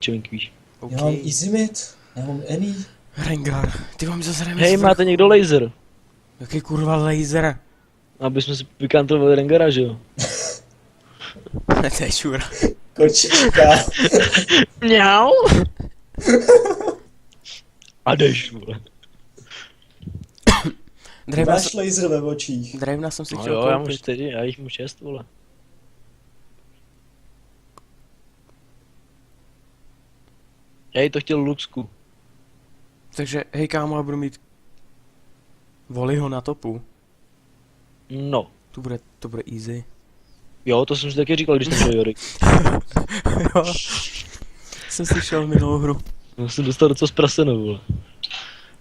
Čovink, víš. Okay. Já mám easy mid, já mám any. Rengar, ty vám zase hrajeme. Hej, máte někdo laser? Jaký kurva laser? Aby jsme si vykantrovali Rengara, že jo? To je čura. Kočička. Mňau. A jdeš, vole. Máš laser ve očích. Drivena jsem si No chtěl jo, koupit. já mám 4, já jich mám 6, vole. Já jí to chtěl Luxku. Takže, hej kámo, já budu mít Voliho na topu. No. To bude easy. Jo, to jsem si taky říkal, když jsem šel Jorik. Jo. Jsem slyšel minulou hru. No, jsem dostal docela zpraseno, vole.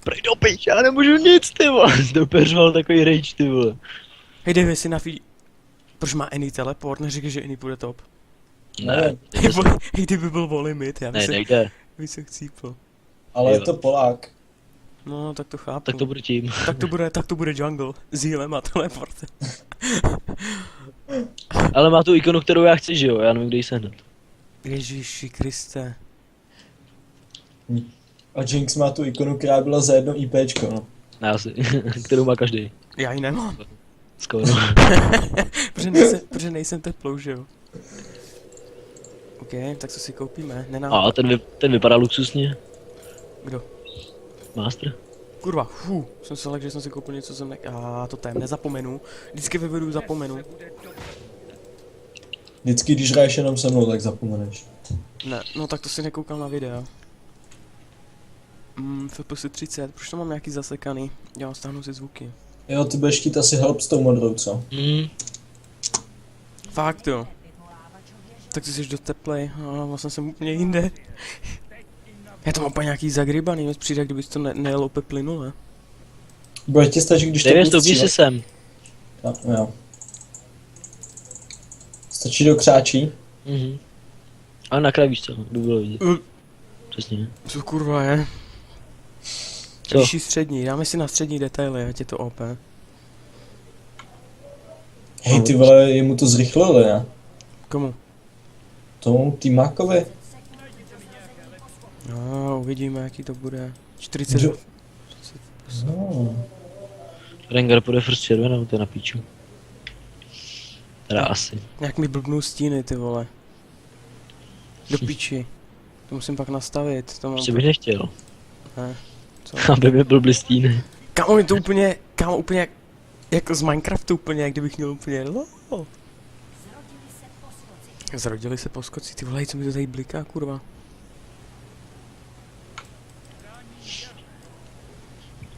Prej do pič, já nemůžu nic, ty vole. To úplně řval takový rage, ty vole. Hej, dej si na Proč má Any teleport? Neříkej, že Any půjde top. Ne. Hej, kdyby byl Voli mid, já bych Ne, se... nejde. Bych se chcípl. Ale je to Polák. No, tak to chápu. Tak to bude tím. Tak to bude jungle. S healem a teleportem. Ale má tu ikonu, kterou já chci, že jo? Já nevím, kde ji sehnat. Ježíši Kriste. A Jinx má tu ikonu, která byla za jedno IPčko, no. Ne, asi. Kterou má každý. Já ji nemám. Skoro. protože nejsem teplou, že jo? OK, tak co si koupíme? A ten vypadá luxusně. Kdo? Master. Kurva, jsem se lekl, že jsem si koupil něco, jsem to tém, nezapomenu. Vždycky ve videu zapomenu. Vždycky, když hraješ jenom se mnou, tak zapomeneš. Ne, no tak to si nekoukal na videa. FPS 30, proč to mám nějaký zasekaný? Já stáhnu si zvuky. Jo, ty budeš chtít asi help s tou modrou, co? Fakt jo. Tak ty jsi dost teplej, ale vlastně jsem úplně jinde. Já to mám úplně nějaký zagrybaný, mě přijde, kdybys to nejel opět plynule. Bude ti stačit, když to Nevím, stoupni si sem. Jo. Stačí do křáčí? Ale na kraj víš co, kdo bylo vidět. Přesně. Co kurva je? Co? Vyšší střední, dáme si na střední detaily, ať je to OP. Hej, ty vole, jemu to zrychlili, ne? Komu? Tomu týmákovi. No, uvidíme, jaký to bude. 40. No. Rengar půjde first červenou, to je na píču. Teda asi. Jak mi blbnou stíny, ty vole. Do piči. To musím pak nastavit, to mám... Prostě bych nechtěl. Ne, co? Aby mi byl blistýny. Kámo, je to úplně, jako z Minecraftu úplně, jak kdybych měl úplně lol. Zrodili se poskoci, ty vole, co mi to tady bliká, kurva.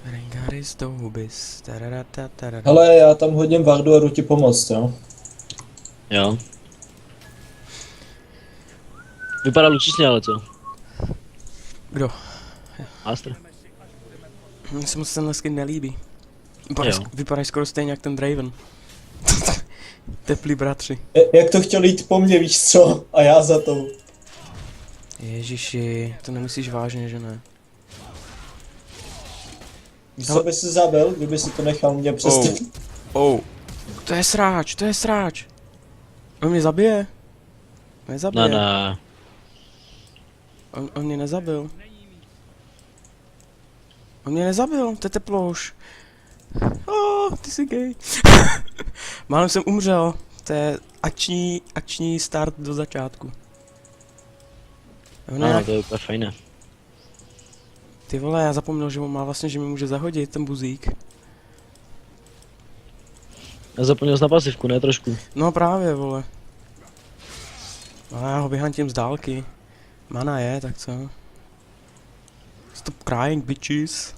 Rengaris do hubis, Hele, já tam hodím vardu a jdu ti pomoct, jo? Jo. Vypadá luxusně, ale co? Kdo? Master. Mně se moc tenhle skin nelíbí. Jo. Vypadají skoro stejně jak ten Draven. Teplí bratři. Jak to chtěl jít po mně, víš co? A já za to. Ježiši, to nemyslíš vážně, že ne? Víš co by si zabil, kdyby si to nechal mě přestat? To je sráč, to je sráč. On mě zabije. Nezabije. Ne. On mě nezabil. On mě nezabil, to je teplouš. Ty jsi gay. Málem jsem umřel. To je akční start do začátku. No, to je úplně fajné. Ty vole, já zapomněl, že on má vlastně, že mi může zahodit ten buzík. Já zapomněl jsi na pasivku, ne trošku. No právě, vole. Ale já ho vyhantím z dálky. Mana je, tak co? Stop crying, bitches.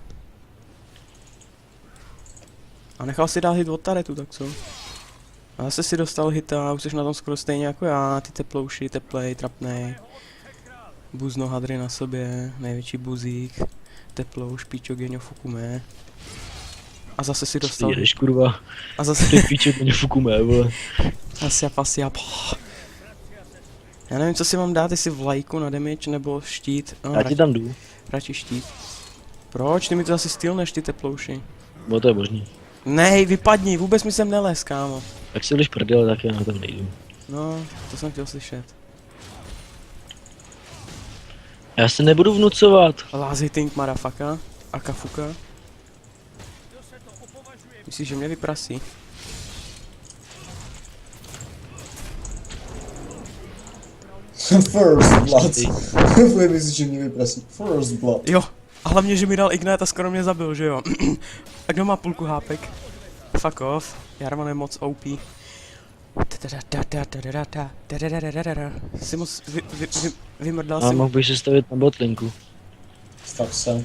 A nechal si dát hit od taretu, tak co? A zase si dostal hita, už jsi na tom skoro stejně jako já, ty teplouši, teplej, trapnej. Buzno hadry na sobě, největší buzík. Teplouš, píčo, genio, fukume. A zase si dostal. Jdeš, kurva. A zase Ty píče, to mě fukume, vole. Asiap. Já nevím, co si mám dát, jestli vlajku na damage nebo štít. No, Já ti tam jdu. radši štít. Proč? Ty mi to asi stylneš, ty teplouši. No to je možný. Nej, vypadni, vůbec mi sem nelez, kámo. Jak si budeš prdele, tak já na tom nejdu. No, to jsem chtěl slyšet. Já se nebudu vnucovat. Lázej think, motherfucker. Akafuka. Myslíš, že mě vyprasí? First blood. Bude myslíš, že mě vyprasí. First blood. Jo, a hlavně, že mi dal Ignite a skoro mě zabil, že jo? A kdo má půlku hápek? Fuck off. Jarvan je moc OP. Si moc vymrdal A si. mohl bych se stavit na botlinku. Stav se.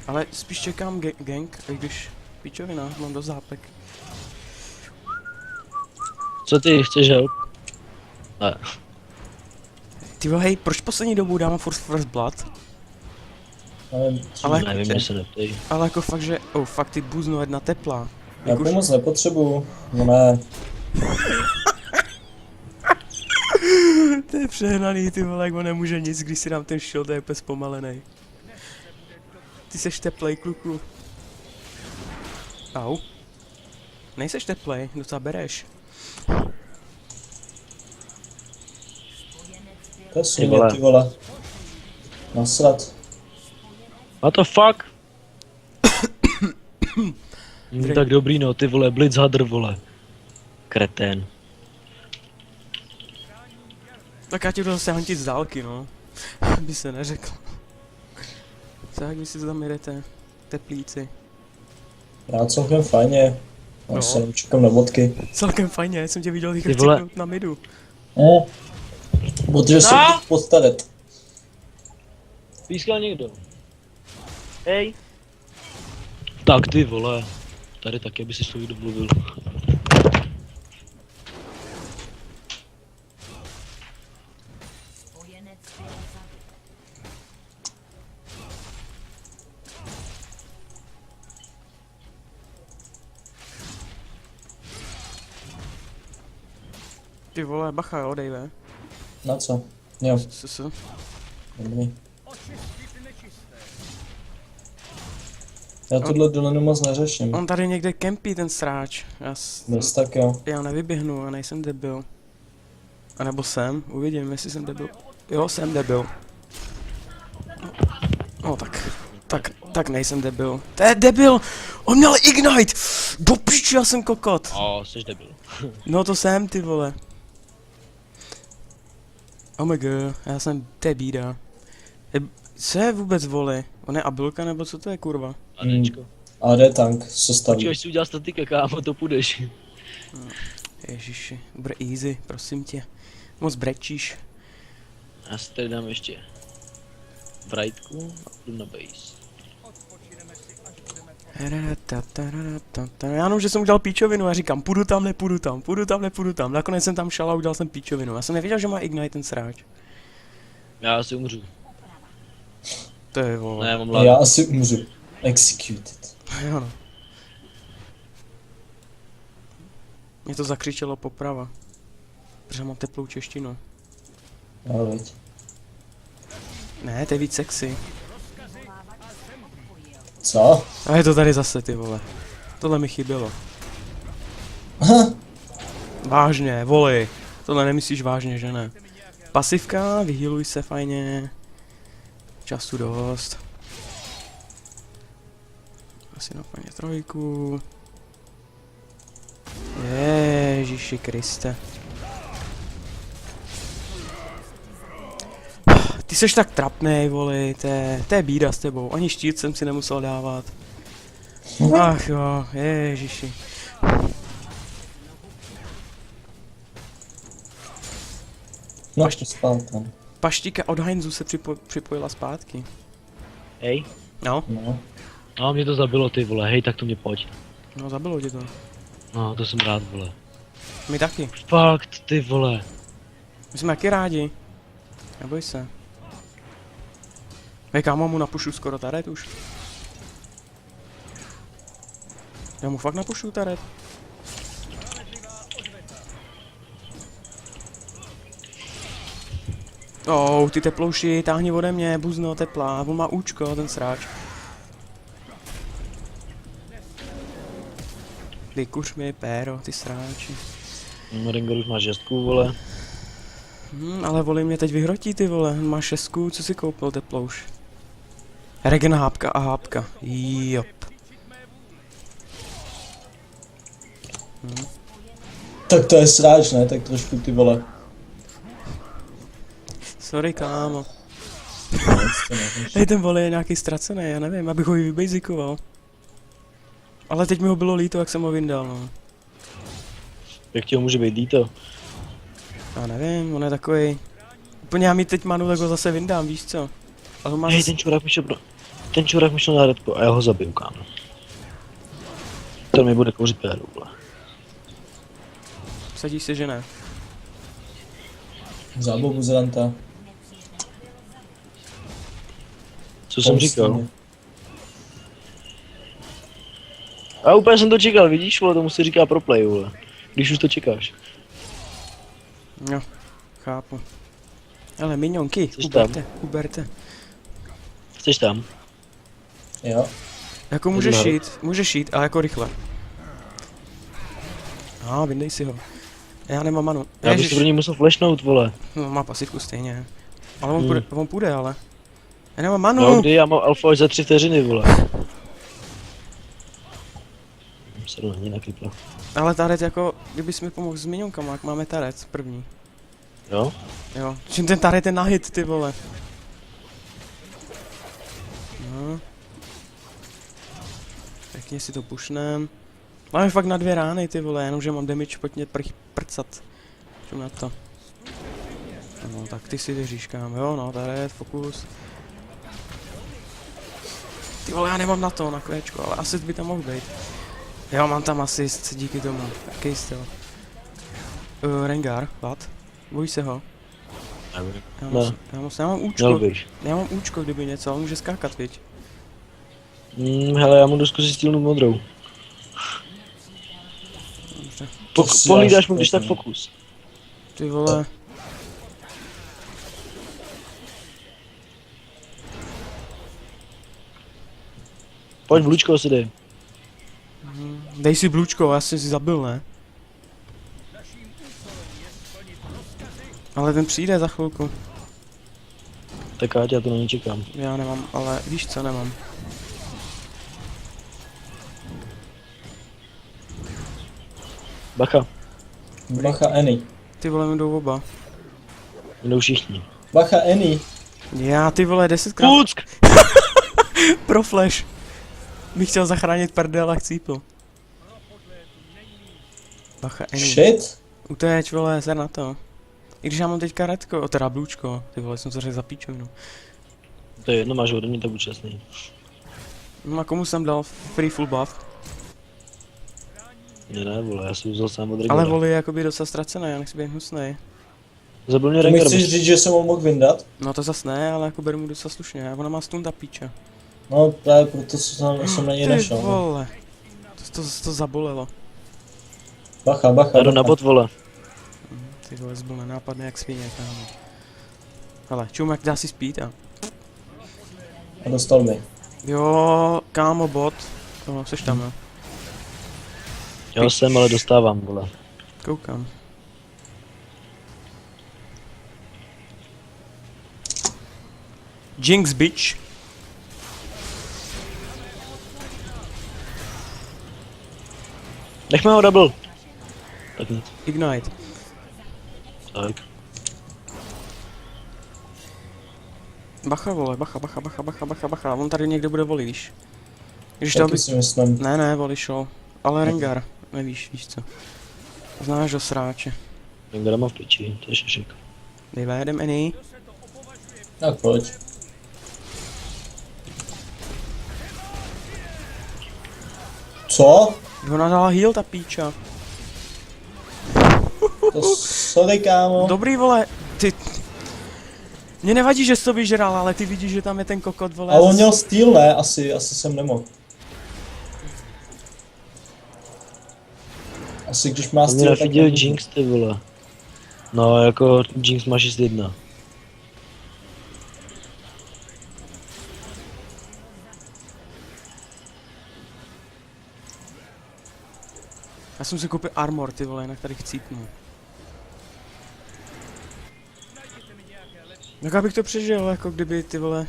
Ale spíš čekám gank, i když pičovina, mám dost hápek. Co ty, chceš help? Ne. Ty hej, proč poslední dobu dávám furt First Blood? Ale Nevím, že se neptej. Ale jako fakt, že... Oh, fakt ty buzno jedna teplá. Já Jak už... pomoc nepotřebuju. No ne. To je přehnaný, ty vole, jak on nemůže nic, když si dám ten shield, je úplně zpomalený. Ty seš teplej, kluku. Au. Nejseš teplej, docela bereš. To je svině, ty vole. Nasrat. What the fuck? Tak dobrý no, ty vole, Blitzhadr vole. Kretén. Tak já ti budu zase hantit z dálky, no. By se neřekl. Co jak vy si tam jedete? Teplíci. Já celkem fajně. Já No. se čekám na bodky. Celkem fajně, jsem tě viděl Ty rychle vole. cyknout na midu. Protože jsem pod taret. Pískal někdo. Hej. Tak ty vole. Tady taky, aby si člověk domluvil. Ty vole, bacha jo, Dave. Na co? Jo, dobrý. Já tuhle dolenu moc neřeším. On tady někde kempí ten sráč. Bez tak jo. Já nevyběhnu, já nejsem debil. A nebo jsem, uvidím, jestli jsem debil. Jo, jsem debil. No tak nejsem debil. To je debil! On měl Ignite! Do piči, já jsem kokot! Jsi debil. No to jsem, ty vole. Oh my god, já jsem bída. Co je vůbec vole? On je Abilka nebo co to je kurva? Anečko. AD tank se staví. Počkej, až si udělal statika, kámo, to půjdeš. Ježiši, bude easy, prosím tě. Moc brečíš. Já si tady dám ještě brightku a jdu na base. Já jenom, že jsem udělal píčovinu a říkám, půjdu tam. Nakonec jsem tam šel a udělal jsem píčovinu. Já jsem nevěděl, že má Ignite ten sráč. Já asi umřu. To je vole. Ne, mám Já ládu. asi umřu. Executed. Jo no. Mě to zakřičelo poprava. Protože mám teplou češtinu. No, veď. Ne, to je víc sexy. Co? A je to tady zase, ty vole. Tohle mi chybělo. Aha. Vážně, voli. Tohle nemyslíš vážně, že ne? Pasivka, vyhealuj se fajně. Času dost. Asi na paně trojku. Ježiši Kriste. Ty seš tak trapnej, voli, to je bída s tebou. Ani štít jsem si nemusel dávat. Ach jo, ježiši. No, to spál tam. Paštíka od Heinzu se připojila zpátky. Hej. No, No. No, mě to zabilo, ty vole, hej, tak to mě pojď. no zabilo tě to. No, to jsem rád, vole. My taky. Fakt, ty vole. My jsme taky rádi. Neboj se. Hej, kámo, mu napušu skoro taret už. Já mu fakt napušu taret. Ty teplouši, táhni ode mě, buzno, teplá, on má účko, ten sráč. Vykuř mi, péro, ty sráči. Rengar už má 6, vole. Ale voli mě teď vyhrotí, ty vole, on má 6, co si koupil teplouš? Regen hápka a hápka, jop. Tak to je sráč, ne? Tak trošku ty vole. Sorry, kámo. Nic, to nevíš. Hej, ten vole je nějaký ztracený, já nevím, abych ho i vybasikoval. Ale teď mi ho bylo líto, jak jsem ho vyndal, no. Jak ti ho může být líto? Já nevím, on je takový. Úplně já mi teď manu, tak ho zase vyndám, víš co? Ale on má Hej, zase... ten čurák mi šel na redku a já ho zabiju, kámo. To mi bude kouřit péru, vole. Sadíš se, že ne? Zábou buzeranta. Co jsem říkal? A úplně jsem to čekal, vidíš, vole, tomu se říká pro play, vole. Když už to čekáš. No, chápu. Ale minionky, Jsi tam? uberte. Jsi tam? Jo. Jako můžeš jít, ale jako rychle. Vyndej si ho. Já nemám manu. Já bych si pro něj musel flashnout, vole. No, má pasivku stejně. Ale on půjde, ale. Já nemám manu. No, kdy já mám alfa až za 3 vteřiny, vole. Se to není nakyplo. Ale taret jako, kdybys mi pomohl s minionkama, jak máme taret první. Jo? Jo, čím ten taret je na hit, ty vole. No. Pěkně si to pušnem. Máme fakt na 2 rány, ty vole, jenomže mám damage, pojď mě prcat. Čum na to. No, tak ty si věříš, kam, jo, no, taret, fokus. Ty vole, já nemám na to, na kvéčko, ale asi by tam mohl být. Jo, mám tam asist, díky tomu. Jaký styl. Rengar, what? Bojíš se ho? Nevím. Já mám účko. Měl bych. Já mám účko, kdyby něco, ale může skákat, viď? Hele, já mu jdu zkusit stýlnu modrou. Dobře. Pohlídáš mu když tak fokus. Ty vole. Pojď, Vlučko si dej. Dej si blůčko, já jsem si zabil, ne? Ale ten přijde za chvilku. Tak já to na ní čekám. Já nemám, ale víš co, nemám. Bacha, Bacha Annie. Ty vole, mi jdou oba. jdou všichni. Bacha Annie. Já, ty vole, 10krát Kuck! pro flash. Bych chtěl zachránit prdel a chcípl. Bacha, Annie. Shit. Utéč, vole, ser na to. I když já mám teďka redko, teda blůčko, ty vole, jsem to řekl za píčovinu. To je jedno, máš ode mě tak účastný. No a komu jsem dal free full buff? Ne, vole, já jsem vzal sám od Regara. Ale voli je jakoby docela ztracený, já nechci být hnusnej. Zabil mě To mi Rengar. chceš říct, že jsem ho mohl vyndat? No to zas ne, ale jako beru mu docela slušně, ona má stun ta píča. No právě proto jsem na něj Ty nešel. No. vole. To zabolelo. Bacha, bacha, Já jdu na bacha. bot, vole. Ty vole, byl nenápadný jak svině, kámo. Hele, čumek, dá si spít a... A dostal mi. Jo, kámo, bot. No, seš tam, jo. Já jsem, ale dostávám, vole. Koukám. Jinx, bitch. Nechme ho double. Tak nic. Ignite. Tak. Bacha, vole, bacha. On tady někde bude volit, víš. Když to by... Taky si myslím. Ne, voli šel. Ale Rengar, nevíš, víš co. Znáš ho sráče. Rengara má v piči, to je šešek. Nevedem any. Tak pojď. Co? Ona dala heal, ta píča. To sorry, kámo. Dobrý, vole, ty... Mně nevadí, že jsi to vyžral, ale ty vidíš, že tam je ten kokot, vole. A on měl styl, ne? Asi jsem nemohl. Asi když má To mě styl, tak nafidil nemůže. Jinx, ty vole. No, jako Jinx má 6-1. Já jsem si koupil armor, ty vole, jinak tady chcípnu. Tak abych to přežil, jako kdyby ty vole...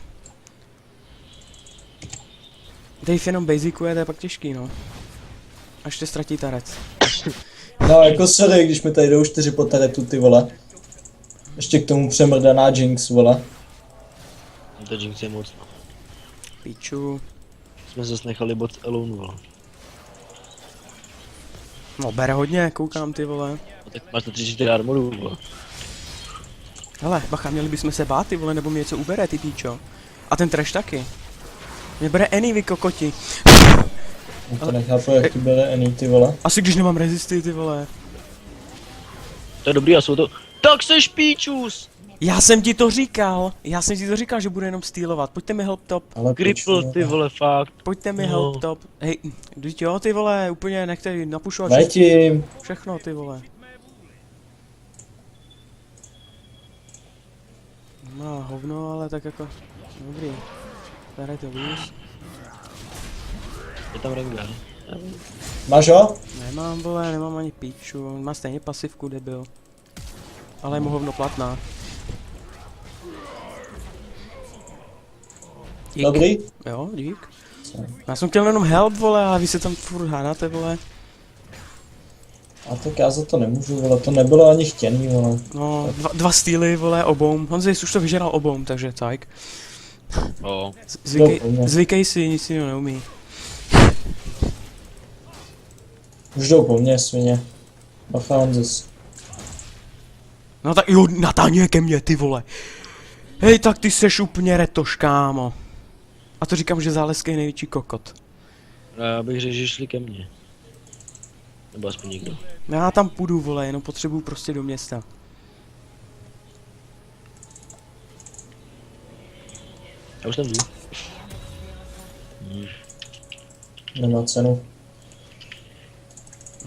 Dave jenom basicuje, to je pak těžký, no. Až te ztratí tarec. No jako sorry, když mi tady jdou 4 po taretu, ty vole. Ještě k tomu přemrdaná Jinx, vole. To Jinx je moc, no. Piču. Jsme zase nechali bot alone, vole. No bere hodně, koukám, ty vole. No, tak máš na 34 armoru, vole. Hele, bacha, měli bychom se bát, ty vole, nebo mi něco ubere, ty píčo. A ten trash taky. Mě bere any, vy kokoti. No to nechápu, jak ti bere Annie, ty vole. Asi když nemám rezisty, ty vole. To je dobrý, a jsou to... Tak seš píčus! Já jsem ti to říkal, že bude jenom stýlovat. Pojďte mi help top, Ale Cripple, ty vole, fakt. pojďte mi No. help top. Hej, vždyť jo, ty vole, úplně nechte napušovat Letím. všechno, ty vole. No, hovno, ale tak jako, dobrý. Tady to víš. Je tam Rengar. Máš ho? Nemám, vole, nemám ani píču, on má stejně pasivku, debil. Ale je mu hovno platná. Dík. Dobrý? Jo, dík. Já jsem chtěl jenom help, vole, ale vy se tam furt hádáte, vole. A tak já za to nemůžu, vole, to nebylo ani chtěný, vole. No, dva stýly, vole, oboum. Honzi už to vyžeral oboum, takže tak. O, Zvykej si, nic jiného neumí. Už jdou po mně, svině. Bacha, Honzis. No tak jo, natáhni ke mně, ty vole. Hej, tak ty seš úplně retoš, kámo. A to říkám, že Záleský je největší kokot. já bych řekl, že šli ke mně. Nebo aspoň někdo. Já tam půjdu, vole, jenom potřebuju prostě do města. Já už tam jdu. Nemá cenu.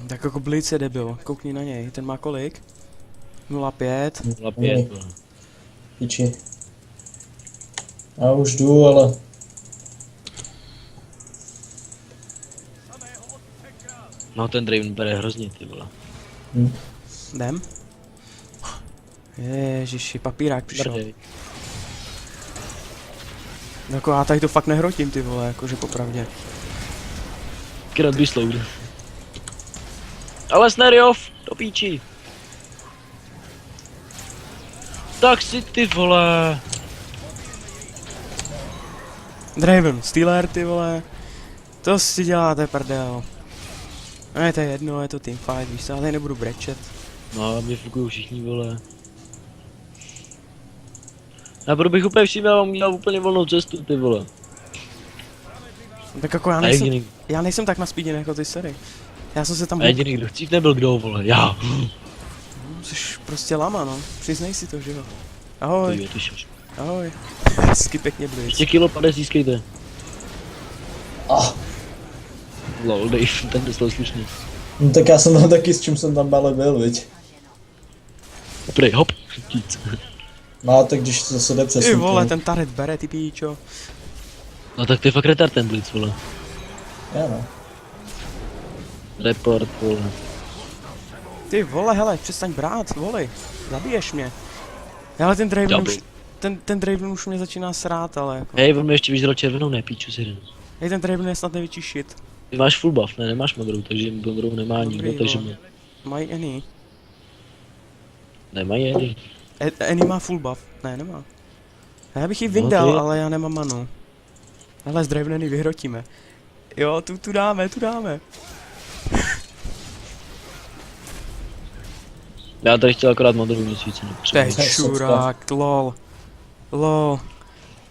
Tak jako Blitz je debil, koukni na něj, ten má kolik? 0,5. 0,5, vole. Piči. Já už jdu, ale... No ten Draven bere hrozně, ty vole. Jdem? Ježiši, papírák přišel. Brdej. Jako já tady to fakt nehrotím, ty vole, jakože popravdě. Krát vysloud. Ale Sneriov, do píči. Tak si ty vole. Draven, Stealer, ty vole. To si děláte prdel. Ne, to je jedno, je to teamfight, víš co, já tady nebudu brečet. No, mě fukují všichni, vole. Já budu bych úplně všiml, měl úplně volnou cestu, ty vole. Tak jako A jediný, já nejsem tak na speedě jako ty, sorry. Já jsem se tam... a jediný, kdo chcív nebyl kdo, vole, já. Jsi prostě lama, no. Přiznej si to, že jo. To Ahoj, jo, ty šoš. ahoj. Hezky pěkně Blitz. Ještě kilo 50 získejte. Ah, Lol, Dave, ten dostal slušný. no tak já jsem tam taky, s čím jsem tam ale byl, viď. Prej, hop, tíc. No a tak když to se jde přes Ty vole, ten taret bere, ty píčo. No tak to je fakt retard ten Blitz, vole. Já no. Report, vole. Ty vole, hele, přestaň brát, voli. Zabiješ mě. Ale ten Draven Double. už... Ten Draven už mě začíná srát, ale jako. Hej, on mi ještě vyžral červenou, ne, píču si jeden. Hej, ten Draven je snad největší shit. Ty máš full buff, ne, nemáš modrou, takže modrou nemá nikdo, Dobrý, takže vole. Mají Annie. nemají jedy. Annie má full buff. Ne, nemá. Já bych ji No, vydal, to je- ale já nemám manu. Hele, s Draven Annie vyhrotíme. Jo, tu dáme, tu dáme. Já tady chtěl akorát modrou, nic víc To je nepotřebuji. To je čurák, lol. Lol.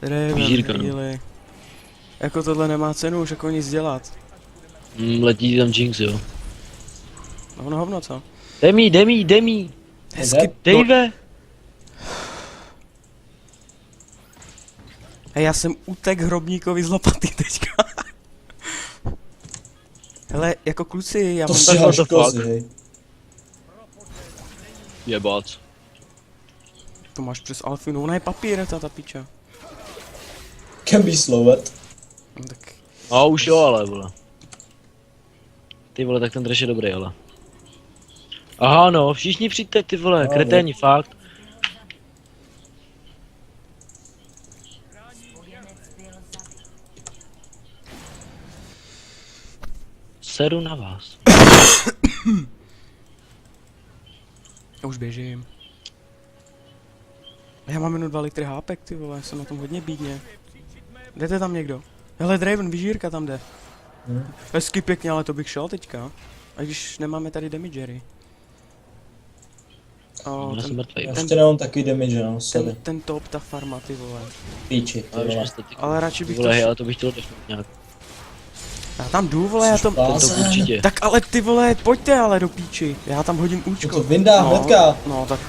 Draven, Žírka, no. Healy. Jako tohle nemá cenu už jako nic dělat. Letí tam Jinx, jo. No hovno, co? Demi! Hezky. Dave! Hej, já jsem utek hrobníkovi z lopaty teďka. Hele, jako kluci, já To mám si what až the fuck? kozy, hej. Jebac. to máš přes Alfinu, ona je papír, ta piča. Can be slowet. No, tak A už jo, ale vole. Ty vole, tak ten trash je dobrý, ale. Aha no, všichni přijďte ty vole, No, kreténi, fakt. Seru na vás. já už běžím. Já mám jenom 2 litry hápek, ty vole, jsem na tom hodně bídně. Jdete tam někdo? Hele, Draven, vyžírka tam jde. Hezky pěkně, ale to bych šel teďka. A když nemáme tady damagery. O, Já jsem mrtvej. Já ještě nemám takový damage, no, sorry. ten top, ta farma, ty vole. Píči, ty Ale už vole. jste ty Ale radši bych vole, to... hej, ale to bych chtěl defnout nějak. Já tam jdu, vole, já tam... To Blázen. určitě. Tak ale ty vole, pojďte ale do píči. Já tam hodím No účko. to vyndá hnedka. No, tak...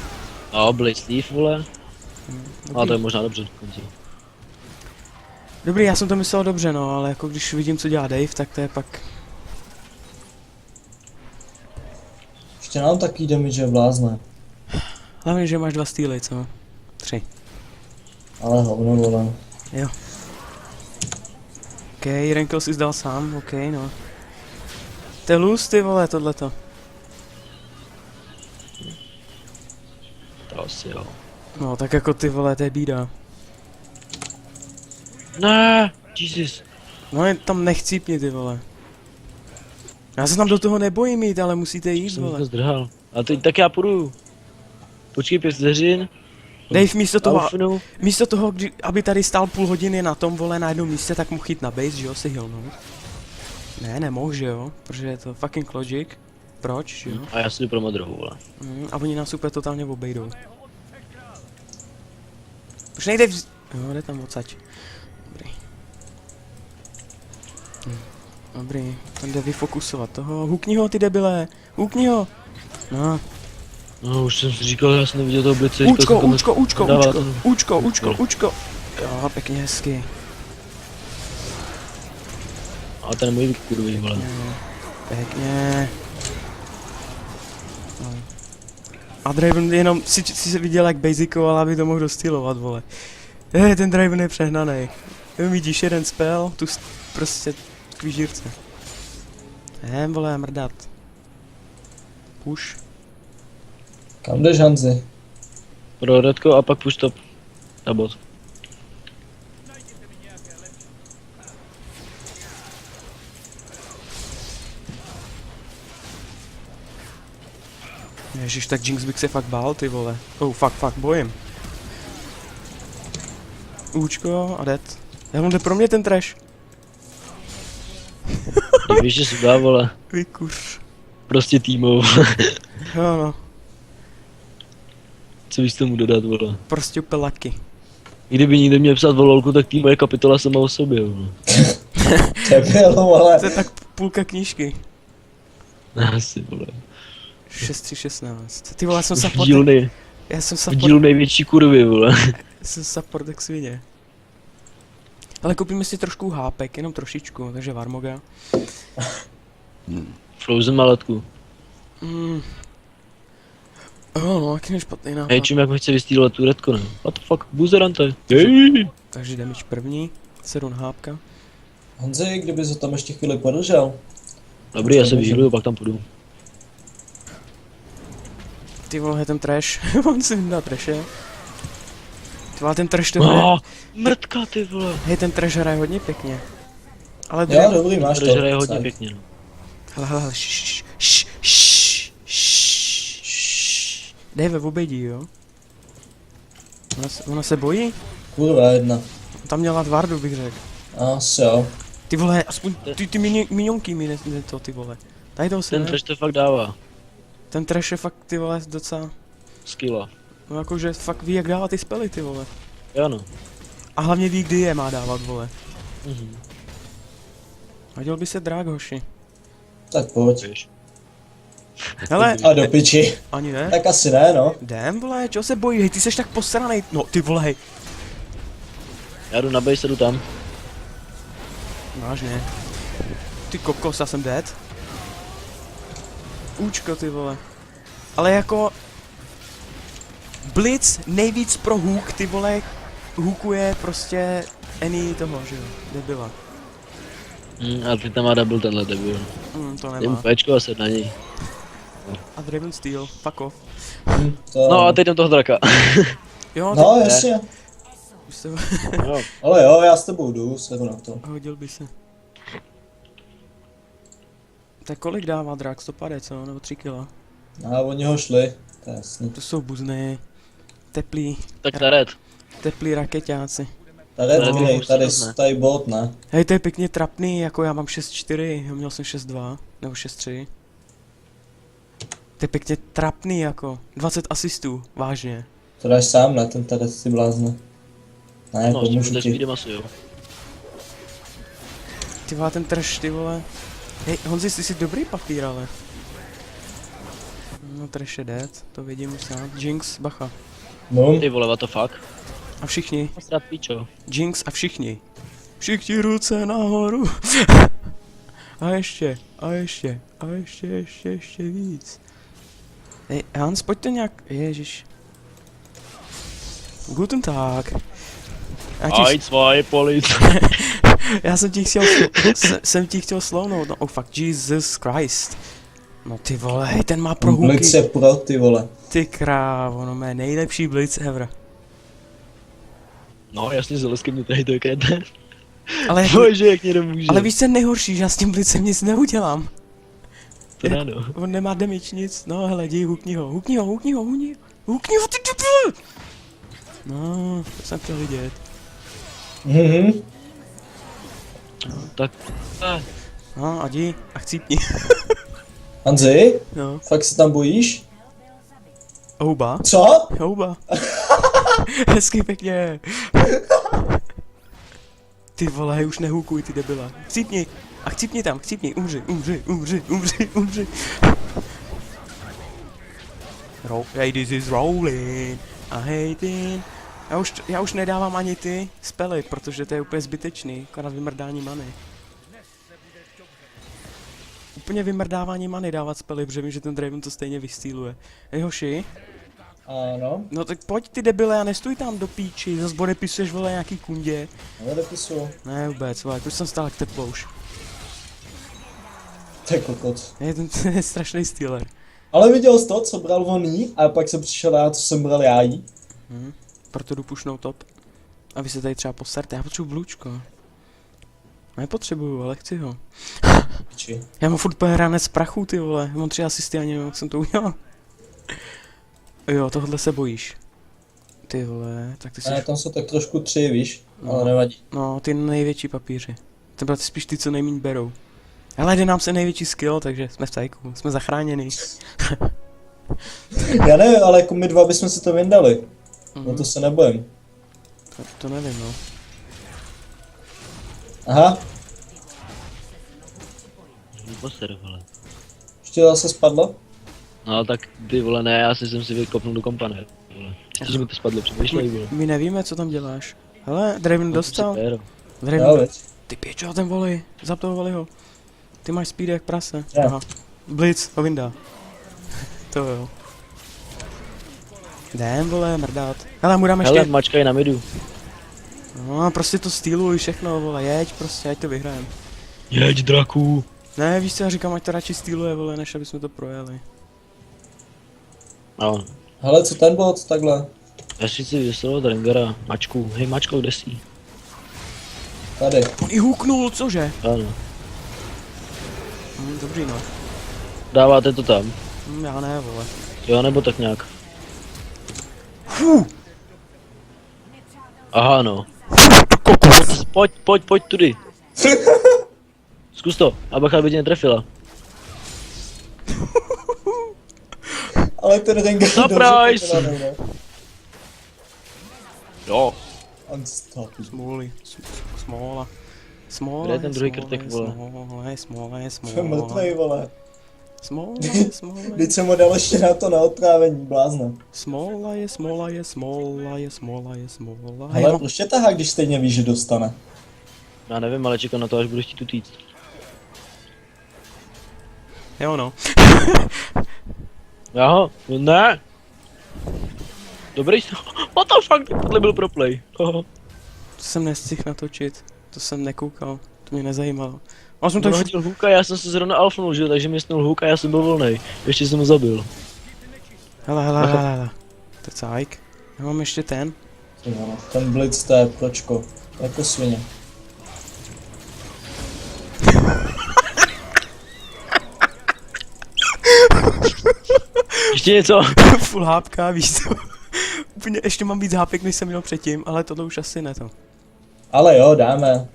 No, Blaze Leaf, vole. Ale to je Dobrý. možná dobře konci. Dobrý, já jsem to myslel dobře, no, ale jako když vidím, co dělá Dave, tak to je pak... Ještě nám takový damage, blázne. Hlavně, že máš 2 stýly, co? 3. Ale hovno, vole. OK, Rankle si zdal sám, OK, no. To je luz, ty vole, tohleto. To asi jo. No, tak jako ty vole, to je bída. Ne, Jesus. No jen tam nechcípni, ty vole. Já se tam do toho nebojím jít, ale musíte jít, Jsem vole. to zdrhal. A teď tak já půjdu. Počkej 5 vteřin. Dave Alfnu. místo toho, aby tady stál půl hodiny na tom, vole, na jednom místě, tak mu chyt na base, že jo, si healnout. Ne, nemohl, že jo, protože je to fucking logic. Proč, že jo? A já si jdu pro modrou, vole. A oni nás úplně totálně obejdou. Už nejde Jo, jde tam odsaď. Dobrý. Dobrý, ten jde vyfokusovat toho. Hukni ho, ty debile! Hukni ho! No. No, už jsem si říkal, já jsem neviděl toho blice. Účko. Jo, pěkně hezky. A ten můj kurvý, vole. Pěkně. No. A Draven jenom si se viděl, jak basicoval, aby to mohl dostylovat, vole. Ten Draven je přehnaný. Vidíš jeden spell, prostě k výžírce. Vole, mrdat. Push. Kam jdeš, Hanzi? Pro redko a pak push top. Na bot. Ježiš, tak Jinx bych se fakt bál, ty vole. Fakt, bojím. Účko a dead. Jenom jde pro mě ten trash. Jak víš, že se dá, vole. Vykuř. Prostě týmou. Jo no, Co víš tomu dodat, vole. prostě úplně lucky. Kdyby nikdo měl psát vololku, tak tým je kapitola sama o sobě, vole. Debilu, ale. To je tak půlka knížky. Asi, vole. 6-3-16. Ty vole, já jsem V support. dílu, Já jsem v dílu největší kurvy, vole. jsem support jak svině. Ale koupíme si trošku hápek, jenom trošičku, takže Varmoga. Frozen maletku. No, jaký nešpatný nápad. Hej, čím jak mi chce vystýlovat tu redko, ne? What the fuck, buzerante. Jej. Takže damage první, 7 hápka. Hanzi, kdyby se tam ještě chvíli podržel. Dobrý, já se vyžíluju, pak tam půjdu. Ty vole, ten trash, on si vydá trashe. Ty vole, ten trash to hraje. Mrtka, ty vole. Hej, ten trash hraje hodně pěkně. Ale Jo, dobrý, máš to. Treasure je hodně Cajk. pěkně, no. Hele, Dave, obejdí, jo? Ona se bojí? Kurva, jedna. Tam měla tvardu, bych řekl. Asi jo. Ty vole, aspoň ty minionky mi ne to, ty vole. Tady to se Ten ne. trash to fakt dává. Ten trash je fakt, ty vole, docela... Skilla. No jakože fakt ví, jak dávat ty spely, ty vole. Jo no. A hlavně ví, kdy je má dávat, vole. Mhm. Hodil by se drák, hoši. Tak pojď. Víš. Hele, A do piči. ani ne? Tak asi ne, no. Jdem, vole, čeho se bojí, hej, ty seš tak posranej. No, ty vole, hej. Já jdu na base, jdu tam. Vážně. Ty kokos, já jsem dead. Účko, ty vole. Ale jako... Blitz nejvíc pro hook, ty vole, hookuje prostě any toho, že jo, debila. A ty tam má double tenhle debil. To Jde mu nemá. péčko a sedl na něj. A Draven Steel, fuck off. No a teď jdem toho draka. Jo, No, jasně. už se Jo. Ale jo, já s tebou jdu, seru na to. hodil by se. Tak kolik dává drak? 150, co? Nebo 3 kila? A oni ho šli, to je jasný. To jsou buzny. Teplý, Tak taret. teplý raketáci. Tady, To je tady, ne. tady bot, ne? Hej, to je pěkně trapný, jako já mám 6-4, měl jsem 6-2, nebo 6-3. To je pěkně trapný, jako. 20 asistů, vážně. To dáš sám, ne? Ten tady si blázne. Ne, No, s tím pomůžu teď ti. speedem asi jo. Ty vole, ten trash, ty vole. Hej, Honzi, ty jsi dobrý papír, ale. No, trash je dead, to vidím už sám. Jinx, bacha. Bum. Ty vole, what the fuck. A všichni. Postrat píčo. Jinx a všichni. Všichni ruce nahoru. A ještě, a ještě, a ještě víc. Hej, Hans, pojď to nějak, ježiš. Guten Tag. Já ti, Aj, svoje polic. já jsem ti chtěl, jsem ti chtěl slovnout, no oh fuck, Jesus Christ. No ty vole, hej, ten má pro Blitz hooky. je pro, ty vole. Ty krávo, no mé nejlepší blitz ever. No jasně, s Leskem mě tady to je kreten. Ale, Bože, jak někdo může. ale víš co je nejhorší, že já s tím blitzem nic neudělám. To ne, no. On nemá damage nic, no hele, jdi, hukni ho, hukni ho, hukni ho, hukni ho, hukni ho, ty debil! No, to jsem chtěl vidět. Mhm. Tak. No a jdi, a chcípni. Hanzi, No, fakt se tam bojíš? houba, Co? houba. Hezky pěkně. Ty vole, hej, už nehukuj, ty debila. Chcípni, a chcípni tam, chcípni, umři, umři, umři, umři, umři. Hey, this is rolling. I hate it. Já už nedávám ani ty spely, protože to je úplně zbytečný, akorát vymrdání many. Úplně vymrdávání many dávat spely, protože vím, že ten Draven to stejně vystýluje. Hej hoši, Ano, no tak pojď ty debile a nestůj tam do píči, zas podepisuješ vole nějaký kundě. neodepisuju. Ne vůbec, vole, proč jsem stál jak teplouš. To je kokot. Je ten je strašný stealer. Ale viděl jsi to, co bral oný, a pak se přišel já, co jsem bral já jí. Proto jdu pušnout top. A vy se tady třeba poserte, já potřebuji blůčko. Nepotřebuju, ale chci ho. Piči. Já mám furt pohranec z prachu, ty vole. Mám 3 asisty a nevím, jak jsem to udělal. Jo, tohle se bojíš. Ty vole, tak ty jsi... Ne, tam jsou tak trošku 3, víš, No. ale nevadí. No, ty největší papíři. To byly spíš ty, co nejméně berou. Ale jde nám se největší skill, takže jsme v tajku, jsme zachráněni. Já nevím, ale jako my dva bychom si to vyndali. No to se nebojím. To nevím, no. Aha, Poser, vole. ještě zase spadlo? No tak ty vole, ne, já jsem si vykopnul do kompane. Vole. Ještě mi to spadlo, přemýšlej, vole. My nevíme, co tam děláš. Hele, Draven dostal. Super. Jo, Draven, veď. ty pěčo, ten volej, zap toho volej ho. Ty máš speed jak prase. Jo. Aha. Blitz, ho vyndá. To jo. Jdem, vole, mrdát. Hele, mu dám ještě... Hele, mačkaj na midu. No, prostě to styluj všechno, vole, jeď prostě, ať to vyhrajem. Jeď, draku. Ne, víš co, já říkám, ať to radši styluje, vole, než aby jsme to projeli. No, Hele, co ten bot, takhle. já si vyslal Drengera, mačku. Hej, mačko, kde jsi? Tady. On i huknul, cože? Ano. Dobrý, no. Dáváte to tam? Já ne, vole. Jo, nebo tak nějak. Aha, no. Pojď tudy. Zkus to, a bacha by tě netrefila. Ale ten Rengar Surprise! dobře Jo. Unstoppable. Smůly. Smóla. Smóla Kde je ten druhý krtek, vole? Smóla je To je mrtvej, vole. Smóla je. Vždyť jsem ho dal ještě na to na otrávení, blázne. Smóla je. Ale proč tě tahá, když stejně víš, že dostane? Já nevím, ale čekám na to, až budeš chtít utíct. Jo no. Aha, ne. Dobrý, what the fuck, tohle byl pro play. To jsem nestihl natočit. To jsem nekoukal. To mě nezajímalo. A jsem to On hodil hůka, já jsem se zrovna alfnul, že? Takže mi snul hůk a já jsem byl volnej. Ještě jsem ho zabil. Hele. To je cajk. Já mám ještě ten. No, ten blitz, to je pročko. Jako svině. Ještě něco? Full hápka, víš co? Úplně ještě mám víc hápek, než jsem měl předtím, ale tohle už asi ne to. Ale jo, dáme.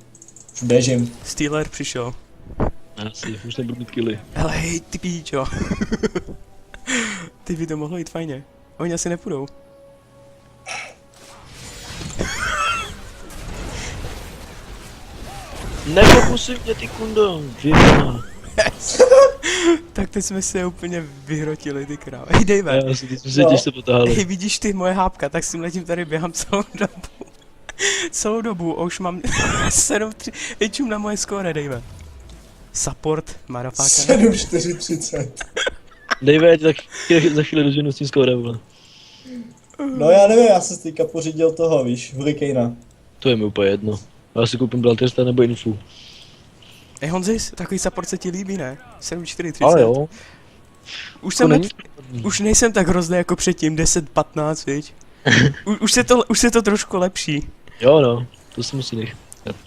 Už běžím. Steeler přišel. Asi, už nebudu mít killy. Hele, hej, ty píčo. Ty by to mohlo jít fajně. Oni asi nepůjdou. Nepokusím mě, ty kundo. Věděná. Tak teď jsme se úplně vyhrotili, ty krávy. Hej, Dave. Já si teď jsme se těžce potáhali. Hej, vidíš ty moje hápka, tak s tím letím tady běhám celou dobu. Celou dobu, a už mám 7-3. Hej, čum na moje skóre, Dave. Support, marafáka. 7-4-30. Dave, já ti tak za chvíli doženu s tím skórem, vole. No já nevím, já jsem teďka pořídil toho, víš, Hurricana. To je mi úplně jedno. Já si koupím Blantersta nebo Infu. Hej, Honzis, takový support se ti líbí, ne? 7-4-30. Ale jo. Už To jsem není... už nejsem tak hrozný jako předtím, 10-15, viď? Už se to trošku lepší. Jo no, to si musí nechat.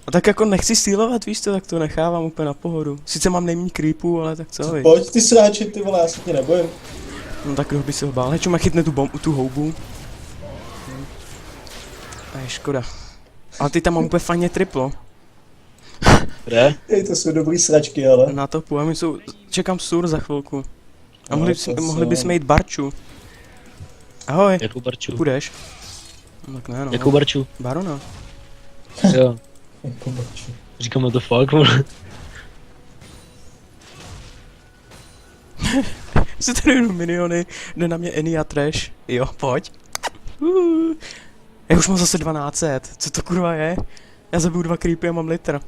A tak jako nechci stýlovat, víš co, tak to nechávám úplně na pohodu. Sice mám nejméně creepů, ale tak co, viď? Pojď ty sráči, ty vole, já se tě nebojím. No tak kdo by se ho bál, hečo má chytne tu houbu. A je škoda. Ale ty tam mám úplně fajně triplo. Kde? Hej, to jsou dobrý sračky, ale. Na topu, a my jsou, čekám sur za chvilku. A No, mohli bychom jít Barču. Ahoj, Jakou barču? půjdeš? No tak ne no. Jakou barču? Barona. Jo. Jako baču. Říkám, no to fuck, vole. Jsi tady jenom miniony, jde na mě Eny a Trash. Jo, pojď. Já už mám zase 1200, co to kurva je? Já zabiju 2 creepy a mám litr.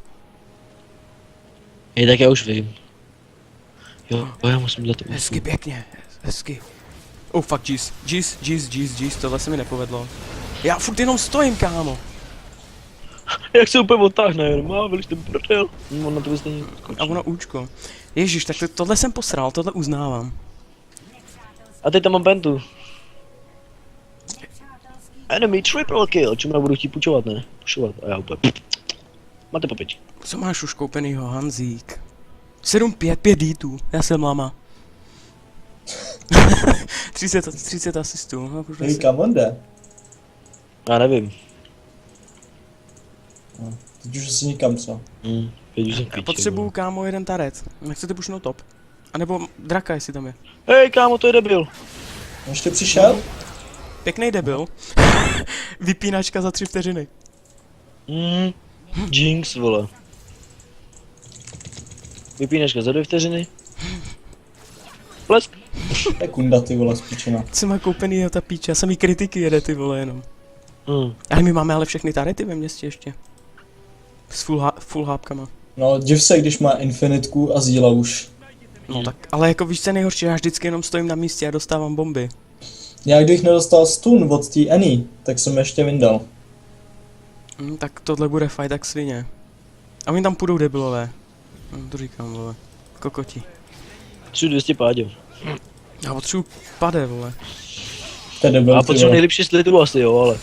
Hej, tak já už vím. Jo, já musím dělat to. Hezky, pěkně, hezky. Oh fuck, jeez, tohle se mi nepovedlo. Já furt jenom stojím, kámo. Jak se úplně otáhne, jenom má, veliš ten prdel. On na to stejně A ono účko. Ježíš, tak tohle jsem posral, tohle uznávám. A teď tam mám pentu. Enemy triple kill, čím já budu chtít půjčovat, ne? Pušovat, a já úplně. Máte popič. Co máš už koupenýho, Hanzík? 7-5, 5 dítů, já jsem lama. 30 asistů, no už Hej, kam on jde? Já nevím. Teď už asi nikam, co? Teď už jsem Já píči, potřebuju, kámo, jeden taret. Nechcete pušnout top? A nebo draka, jestli tam je. Hej, kámo, to je debil. Ještě přišel? Pěkný debil. Vypínačka za 3 vteřiny. Jinx, vole. Vypínačka za 2 vteřiny. Blesk. To je kunda, ty vole, spíčena. Co má koupenýho ta píče, já jsem jí kritiky jede, ty vole, jenom. Ale my máme ale všechny tarety ve městě ještě. S full hápkama. No, div se, když má infinitku a zíla už. No tak, ale jako víš, co je nejhorší, já vždycky jenom stojím na místě a dostávám bomby. Já když nedostal stun od té Annie, tak jsem ještě vyndal. Tak tohle bude fight jak svině. A oni tam půjdou debilové. No, to říkám, vole. Kokoti. 200 páděv. Já potřebuji pade, vole. To je debil, A ty potřebuji vole. nejlepší slitru asi, jo, ale.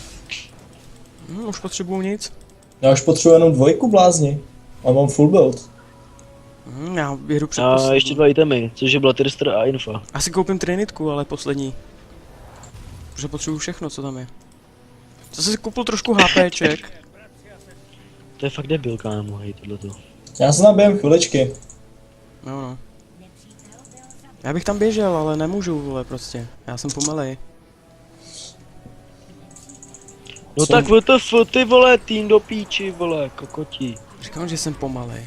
Už potřebuju nic. Já už potřebuji jenom 2 blázni. A mám full build. Já jedu před A poslední. ještě 2 itemy, což je Blatterster a Infa. Asi koupím trinitku, ale poslední. Protože potřebuju všechno, co tam je. Zase si koupil trošku HPček. To je fakt debil, kámo, hej, tohleto. Já se nabijím chviličky. No. Já bych tam běžel, ale nemůžu, vole, prostě. Já jsem pomalej. No Co? tak WTF, ty vole, tým do píči, vole, kokoti. Říkám, že jsem pomalej.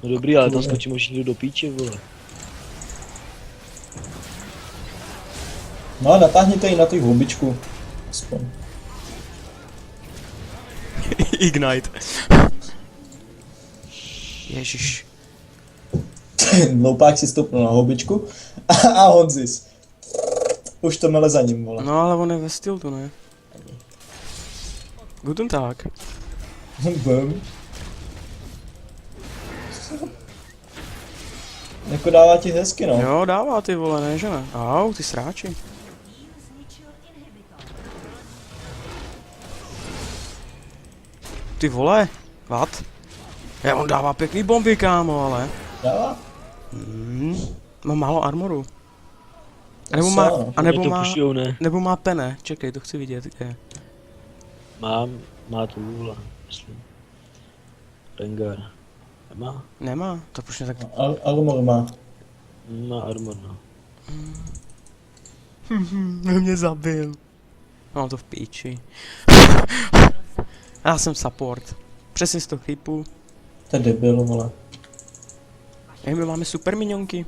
No dobrý, ale tam skočím všichni do píči, vole. No a natáhněte ji na tu hubičku. Aspoň. Ignite. Ježiš. Loupák si stoupnul na houbičku a Honzis. Už to mele za ním, vole. No ale on je ve stiltu, ne? Guten Tag. Bum. Jako dává ti hezky, no. Jo, dává ty vole, ne, že ne? Au, ty sráči. Ty vole, what? Já on dává pěkný bomby, kámo, ale. Dává? Má málo armoru. A Mě to pušujou, ne? nebo má pene, čekej, to chci vidět, kde. Má to vůle, myslím. Rengar. Nemá? Nemá, to proč mě tak... Armor má. Má armor, no. Mě zabil. Mám to v píči. Já jsem support. Přesně z toho chypu. To je debil, vole. My máme super minionky.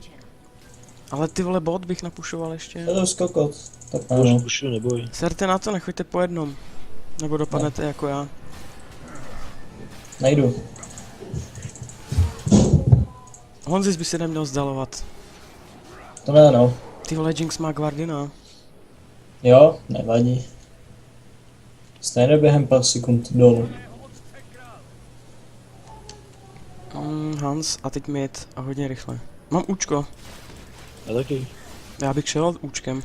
Ale ty vole bot bych napušoval ještě. To je skokot. Tak Už ano. pušu, neboj. Serte na to, nechoďte po jednom. Nebo dopadnete jako já. Najdu. Honzis by se neměl vzdalovat. To ne, no. Ty vole Jinx má Guardina. Jo, nevadí. Stejně během pár sekund dolů. Hans a teď mid a hodně rychle. Mám účko. Já taky. Já bych šel účkem.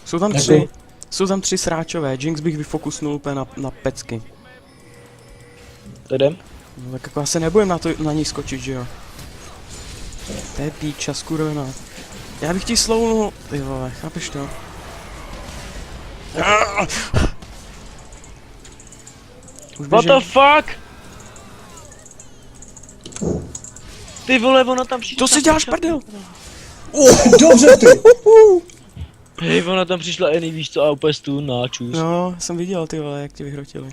Jsou tam Jako? tři. Jsou tam tři sráčové. Jinx bych vyfokusnul úplně na pecky. Tak jdem? No tak jako já se nebojím na ní skočit, že jo. To je píča, skurvená. Já bych ti slownul, ty vole, chápeš to? Už What běžím. the fuck? Ty vole, ona tam přišla. To si děláš prdel! Dobře ty! Hej, ona tam přišla Annie, víš co, a úplně stůl na čus. No, jsem viděl ty vole, jak tě vyhrotili.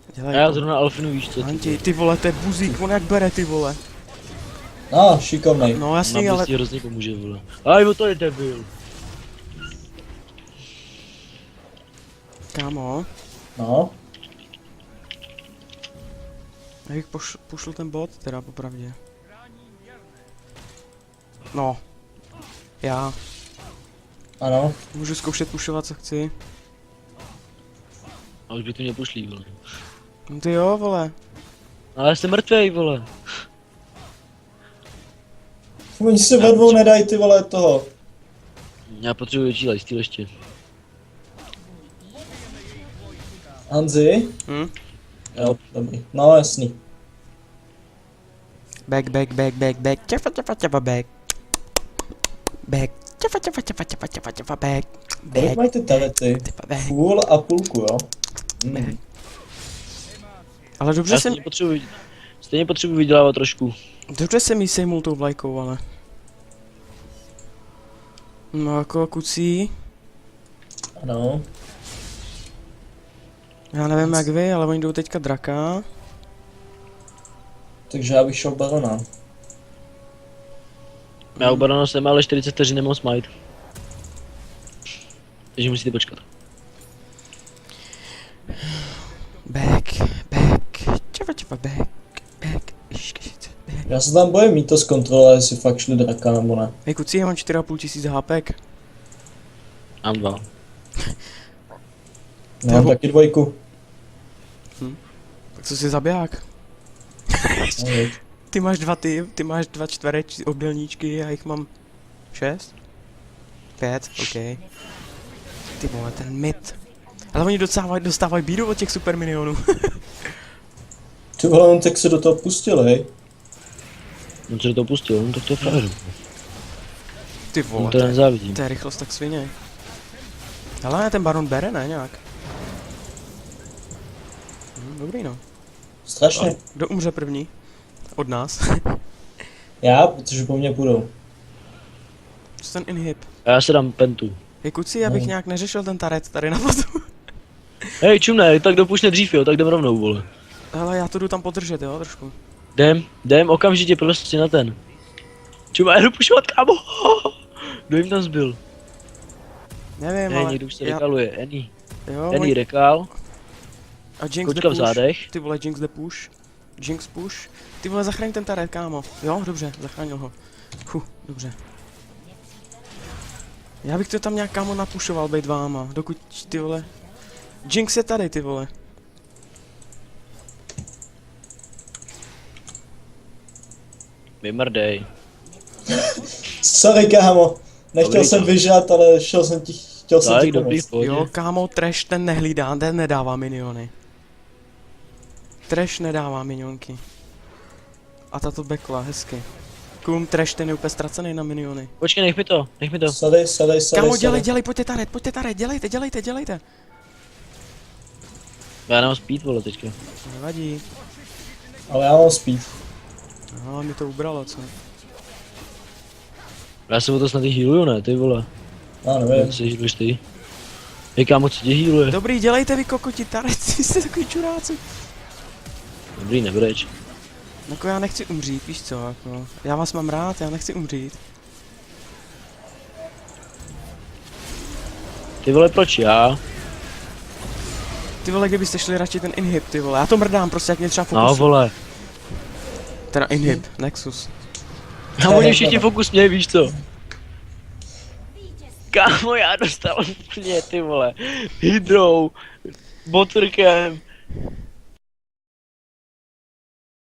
A Dělej já to. zrovna Alfinu, víš co, Anti, ty vole, to je buzík, on jak bere ty vole. No, šikovnej. No nám jasný, ale... prostě hrozně pomůže, vole. Aj, o to je debil. Kámo, No. já bych pošlu ten bot, teda popravdě. No. Já. Ano. Můžu zkoušet pušovat, co chci. A už by to mě pošlí, vole. No ty jo, vole. Ale jsem mrtvej, vole. Oni se ve dvou nedají ty vole toho. Já potřebuji větší lifesteal ještě. Hanzi? Hm? Jo, dobrý. No jasný. Back, back, back, back, back, čafa, čafa, čafa, back. Back, čafa, čafa, čafa, čafa, čafa, čafa, back. Kolik Back, mají ty telety? čafa, back. Půl a půlku, jo? Ale dobře Já jsem, stejně potřebuji vydělávat trošku. dobře jsem jí sejmul tou vlajkou, ale. No jako kucí, Ano. já nevím jak vy, ale oni jdou teďka draka. Takže já bych šel barona. Já u barona jsem, ale 40 vteřin nemám smite. Takže musíte počkat. Back, back, čafa, čafa, back, back, iškašice, back. Já se tam bojím mít to zkontrolovat, jestli fakt šli draka nebo ne. Hej kucí, já mám 4,5 tisíc HPek. Mám 2. Já mám taky dvojku. Tak co si zabiják? No, viď. Ty máš dva obdelníčky, já jich mám 6? 5, OK. Ty vole, ten mid. Ale oni dostávají bídu od těch super minionů. Ty vole, on tak se do toho pustil, hej. No co to pustil, no tak to je frajer. Ty No vole, to nezávidím. to je rychlost tak svině. Ale ne, ten baron bere, ne nějak. Dobrý no. Strašně. Kdo umře první? Od nás. Já, protože po mně půjdou. Co ten inhib? A já se dám pentu. Hej kuci, abych nějak neřešil ten taret tady na vodu. Hej, čumne, tak dopušne dřív, jo, tak jdem rovnou, vole. Hele, já to jdu tam podržet, jo, trošku. Jdem okamžitě prostě na ten. Čumne, já jdu pušovat, kámo. Kdo jim tam zbyl? Nevím, Hej, ale... někdo už se rekaluje, Annie. Jo, Annie rekal, a Jinx kočka v jde push. zádech. Ty vole, Jinx jde push. Jinx push. Ty vole, zachraň ten taret, kámo. Jo, dobře, zachránil ho. Dobře. Já bych to tam nějak kámo napušoval bejt váma, dokud ty vole. Jinx je tady, ty vole. Vymrdej. Sorry, kámo. Nechtěl Dobrý, jsem to. vyžrat, ale chtěl jsem Tak, ti dobrý, v pomoct. pohodě. Jo, kámo, trash ten nehlídá, ten nedává miniony. Trash nedává minionky. A tato bekla, hezky. Kum, trash ten je úplně ztracený na miniony. Počkej, nech mi to. Sorry. Kámo, dělej, pojďte taret, dělejte. Já nemám speed, vole, teďka. Nevadí. Ale já mám speed. No, mi to ubralo, co? Já se o to snad i healuju, ne, ty vole. Já nevím. Jak se healuješ ty? Hej, kámo, co tě healuje? Dobrý, dělejte vy kokoti taret, jste takový čuráci. Dobrý, nebreč. Jako já nechci umřít, víš co, jako. Já vás mám rád, já nechci umřít. Ty vole, proč já? Ty vole, kdybyste šli radši ten inhib, ty vole, já to mrdám prostě, jak mě třeba No, fokusu. vole. Teda inhib, Nexus. A oni všichni fokus mě, víš co? Kámo, já dostal úplně, ty vole. Hydrou, botrkem,